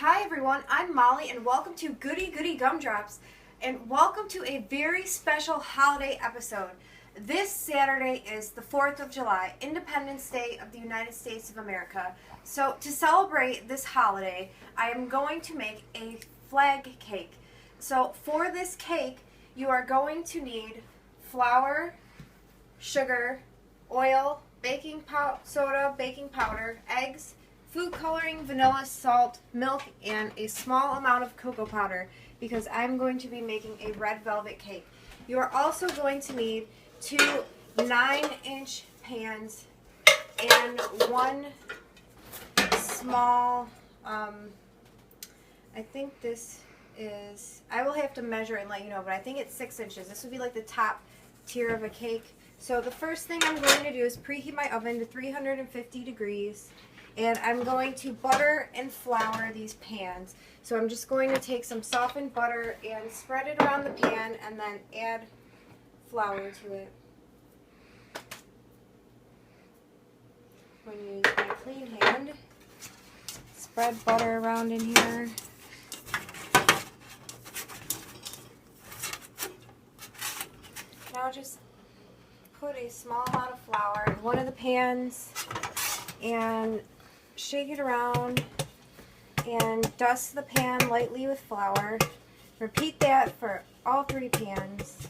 Hi everyone, I'm Molly and welcome to Goodie Gumdrops and welcome to a very special holiday episode. This Saturday is the 4th of July, Independence Day of the United States of America. So to celebrate this holiday, I am going to make a flag cake. So for this cake, you are going to need flour, sugar, oil, baking soda, baking powder, eggs, food coloring, vanilla, salt, milk, and a small amount of cocoa powder because I'm going to be making a red velvet cake. You are also going to need two 9-inch pans and one small, I think this is, I will have to measure it and let you know, but I think it's 6 inches. This would be like the top tier of a cake. So the first thing I'm going to do is preheat my oven to 350 degrees. And I'm going to butter and flour these pans. So I'm just going to take some softened butter and spread it around the pan and then add flour to it. I'm going to use my clean hand. Spread butter around in here. Now just put a small amount of flour in one of the pans and shake it around and dust the pan lightly with flour. Repeat that for all 3 pans.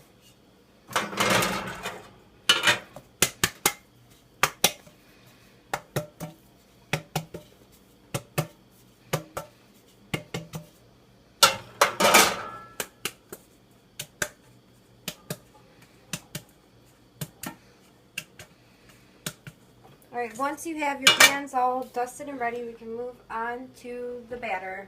Alright, once you have your pans all dusted and ready, we can move on to the batter.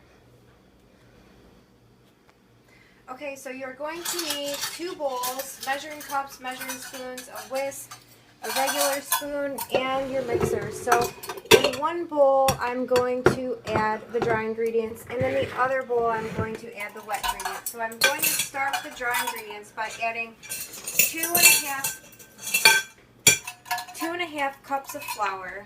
Okay, so you're going to need 2 bowls, measuring cups, measuring spoons, a whisk, a regular spoon, and your mixer. So in one bowl, I'm going to add the dry ingredients, and in the other bowl, I'm going to add the wet ingredients. So I'm going to start with the dry ingredients by adding 2.5 cups of flour,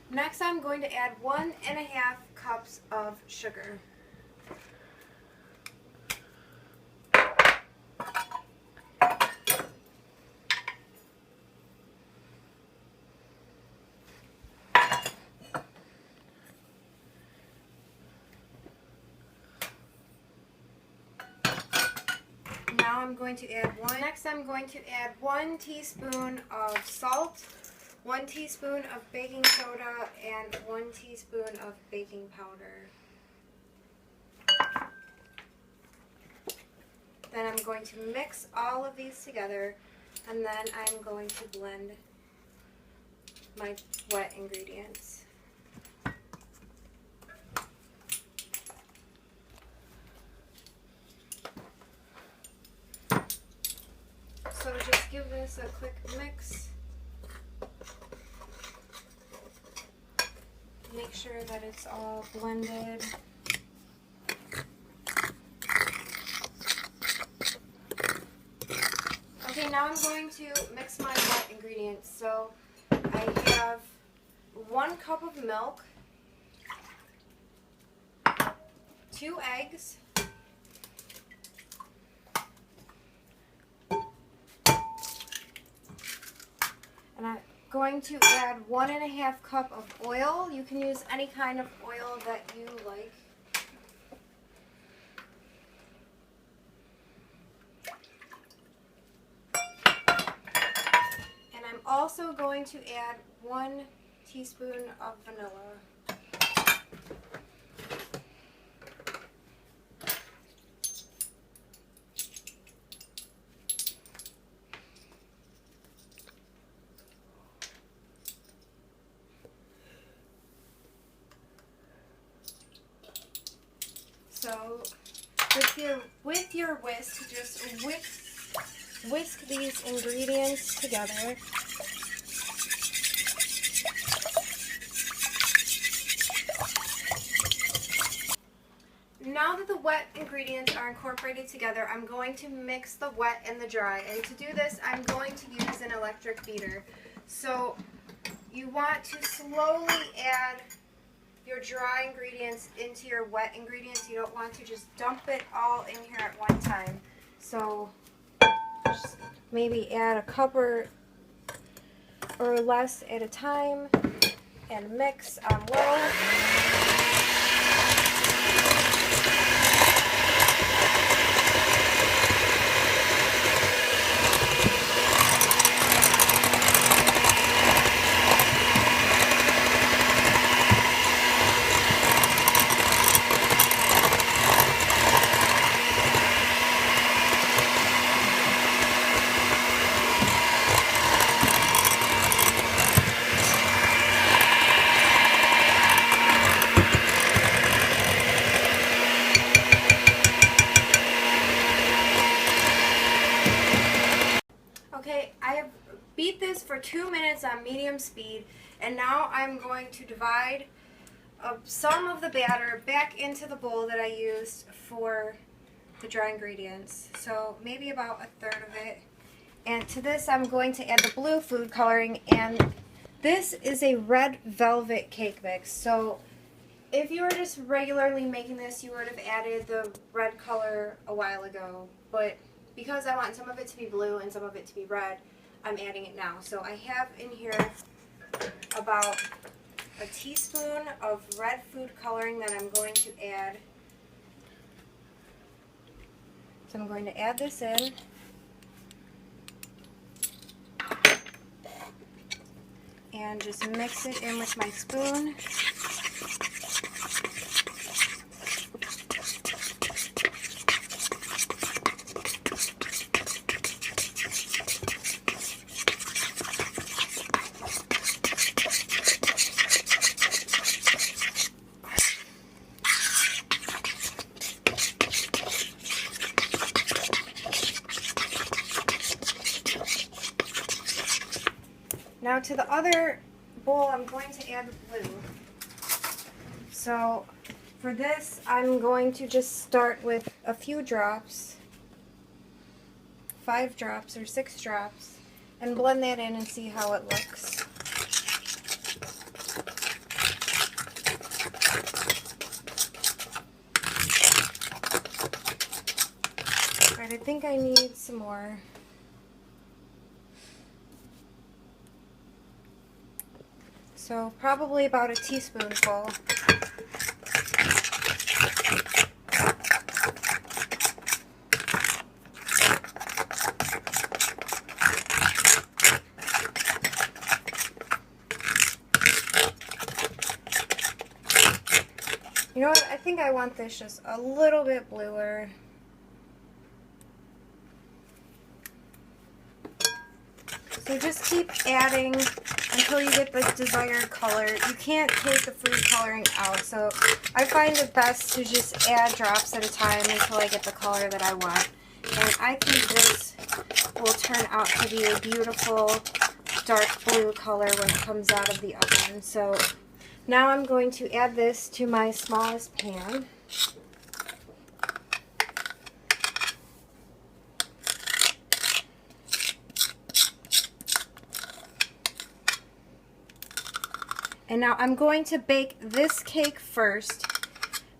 next I'm going to add 1.5 cups of sugar. Now I'm going to add Next I'm going to add 1 teaspoon of salt, 1 teaspoon of baking soda, and 1 teaspoon of baking powder. Then I'm going to mix all of these together, and then I'm going to blend my wet ingredients. So just give this a quick mix. Make sure that it's all blended. Okay, now I'm going to mix my wet ingredients. So I have 1 cup of milk, 2 eggs, and I'm going to add 1.5 cup of oil. You can use any kind of oil that you like. And I'm also going to add 1 teaspoon of vanilla. So with your whisk, just whisk these ingredients together. wet ingredients are incorporated together, I'm going to mix the wet and the dry. And to do this, I'm going to use an electric beater. So you want to slowly add your dry ingredients into your wet ingredients. You don't want to just dump it all in here at one time. So just maybe add a cup or less at a time and mix on low. Okay, I have beat this for 2 minutes on medium speed, and now I'm going to divide some of the batter back into the bowl that I used for the dry ingredients. So maybe about a third of it. And to this I'm going to add the blue food coloring, and this is a red velvet cake mix. So if you were just regularly making this, you would have added the red color a while ago, but because I want some of it to be blue and some of it to be red, I'm adding it now. So I have in here about a teaspoon of red food coloring that I'm going to add. So I'm going to add this in. And just mix it in with my spoon. Now to the other bowl, I'm going to add the blue. So for this, I'm going to just start with a few drops, 5 drops or 6 drops, and blend that in and see how it looks. Alright, I think I need some more. So probably about a teaspoonful. You know what? I think I want this just a little bit bluer. So just keep adding until you get the desired color. You can't take the food coloring out, so I find it best to just add drops at a time until I get the color that I want. And I think this will turn out to be a beautiful dark blue color when it comes out of the oven. So now I'm going to add this to my smallest pan. And now I'm going to bake this cake first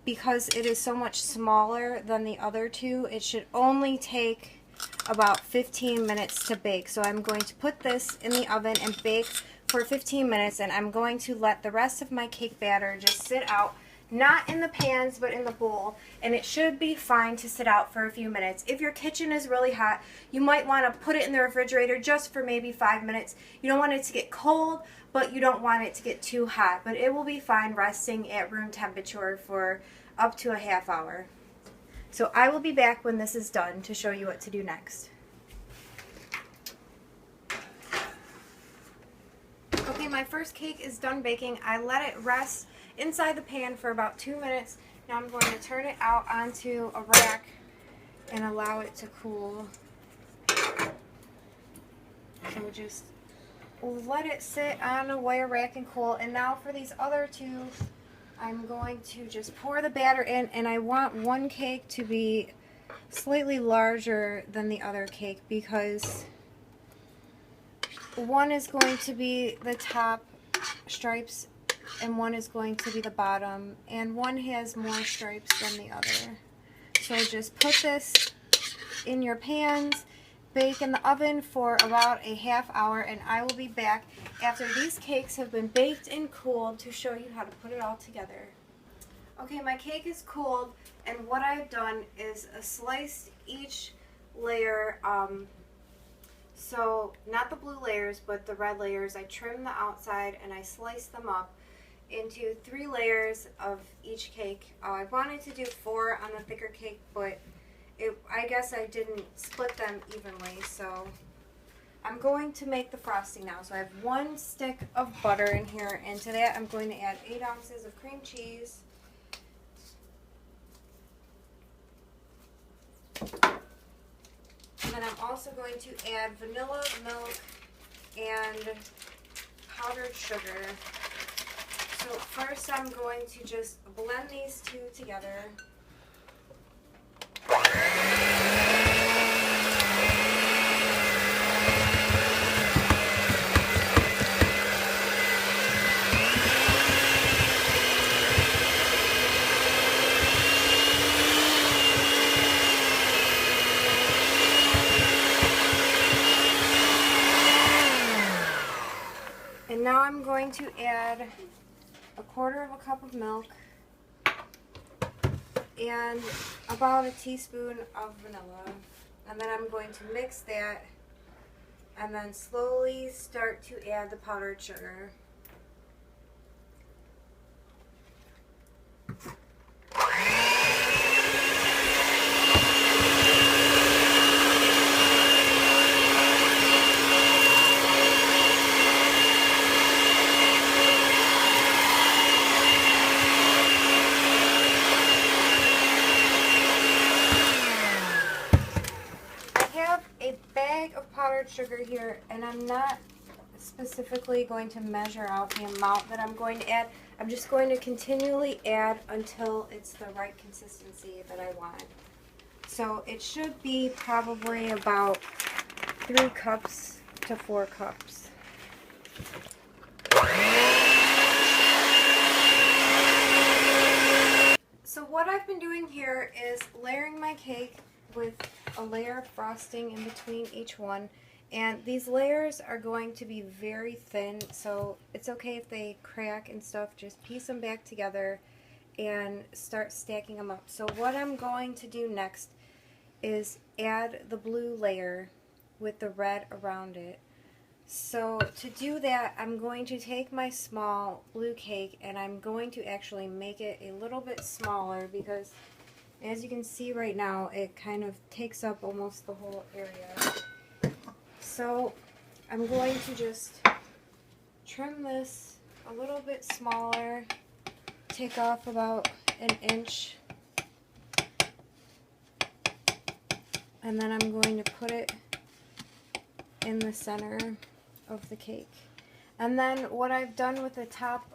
because it is so much smaller than the other two. It should only take about 15 minutes to bake. So I'm going to put this in the oven and bake for 15 minutes, and I'm going to let the rest of my cake batter just sit out, not in the pans but in the bowl, and it should be fine to sit out for a few minutes. If your kitchen is really hot, you might want to put it in the refrigerator just for maybe 5 minutes. You don't want it to get cold, but you don't want it to get too hot, but it will be fine resting at room temperature for up to a half hour. So I will be back when this is done to show you what to do next. Okay, my first cake is done baking. I let it rest inside the pan for about 2 minutes. Now I'm going to turn it out onto a rack and allow it to cool. So just let it sit on a wire rack and cool. And now for these other two, I'm going to just pour the batter in, and I want one cake to be slightly larger than the other cake because one is going to be the top stripes and one is going to be the bottom, and one has more stripes than the other. So just put this in your pans, bake in the oven for about a half hour, and I will be back after these cakes have been baked and cooled to show you how to put it all together. Okay, my cake is cooled, and what I've done is sliced each layer, so not the blue layers, but the red layers. I trimmed the outside and I sliced them up into 3 layers of each cake. I wanted to do 4 on the thicker cake, but I guess I didn't split them evenly, so I'm going to make the frosting now. So I have 1 stick of butter in here, and to that I'm going to add 8 ounces of cream cheese, and then I'm also going to add vanilla, milk, and powdered sugar. So first I'm going to just blend these 2 together. And now I'm going to add a 1/4 cup of milk and about a teaspoon of vanilla. And then I'm going to mix that and then slowly start to add the powdered sugar. Powdered sugar here, and I'm not specifically going to measure out the amount that I'm going to add. I'm just going to continually add until it's the right consistency that I want. So it should be probably about 3 cups to 4 cups. So what I've been doing here is layering my cake with a layer of frosting in between each one, and these layers are going to be very thin, so it's okay if they crack and stuff. Just piece them back together and start stacking them up. So what I'm going to do next is add the blue layer with the red around it. So to do that, I'm going to take my small blue cake and I'm going to actually make it a little bit smaller because as you can see right now, it kind of takes up almost the whole area. So I'm going to just trim this a little bit smaller, take off about an inch, and then I'm going to put it in the center of the cake. And then what I've done with the top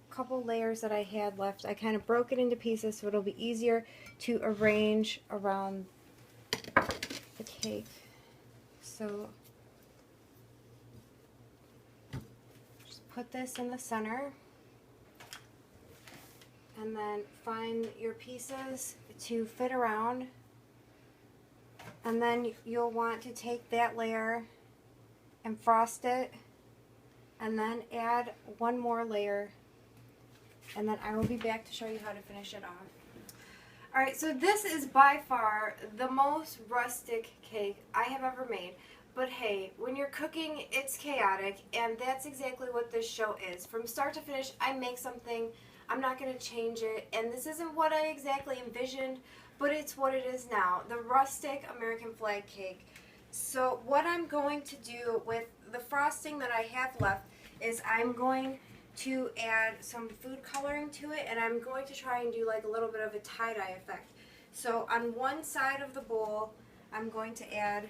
couple layers that I had left, I kind of broke it into pieces so it'll be easier to arrange around the cake. So just put this in the center and then find your pieces to fit around, and then you'll want to take that layer and frost it and then add 1 more layer, and then I will be back to show you how to finish it off. Alright, so this is by far the most rustic cake I have ever made. But hey, when you're cooking, it's chaotic, and that's exactly what this show is. From start to finish, I make something, I'm not going to change it, and this isn't what I exactly envisioned, but it's what it is now, the rustic American flag cake. So what I'm going to do with the frosting that I have left is I'm going to add some food coloring to it, and I'm going to try and do like a little bit of a tie-dye effect. So on one side of the bowl, I'm going to add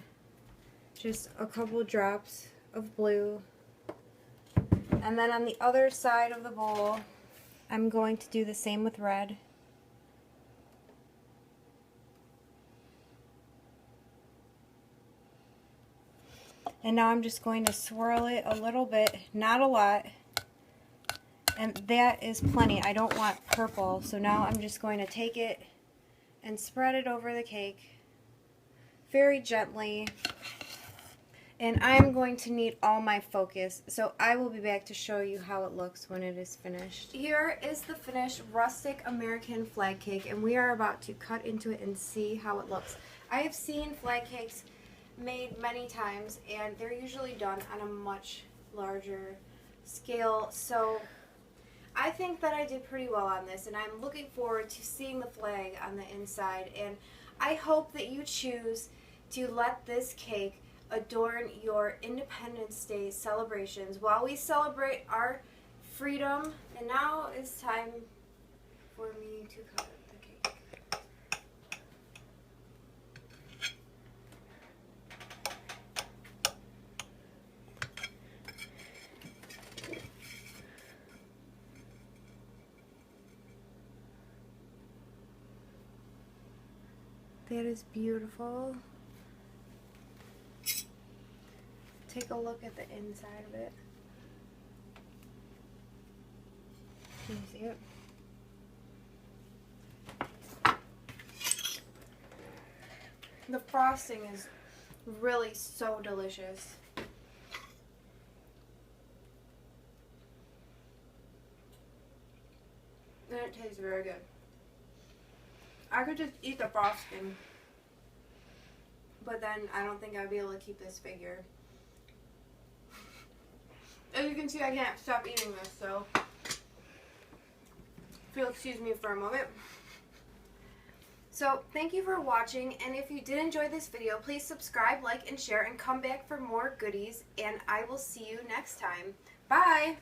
just a couple drops of blue, and then on the other side of the bowl, I'm going to do the same with red. And now I'm just going to swirl it a little bit, not a lot. And that is plenty. I don't want purple, so now I'm just going to take it and spread it over the cake very gently. And I'm going to need all my focus, so I will be back to show you how it looks when it is finished. Here is the finished rustic American flag cake, and we are about to cut into it and see how it looks. I have seen flag cakes made many times, and they're usually done on a much larger scale, so I think that I did pretty well on this, and I'm looking forward to seeing the flag on the inside, and I hope that you choose to let this cake adorn your Independence Day celebrations while we celebrate our freedom. And now it's time for me to cut the cake. That is beautiful. Take a look at the inside of it. Can you see it? The frosting is really so delicious. And it tastes very good. I could just eat the frosting, but then I don't think I'd be able to keep this figure. As you can see, I can't stop eating this, so if you'll excuse me for a moment. So, thank you for watching, and if you did enjoy this video, please subscribe, like, and share, and come back for more goodies, and I will see you next time. Bye!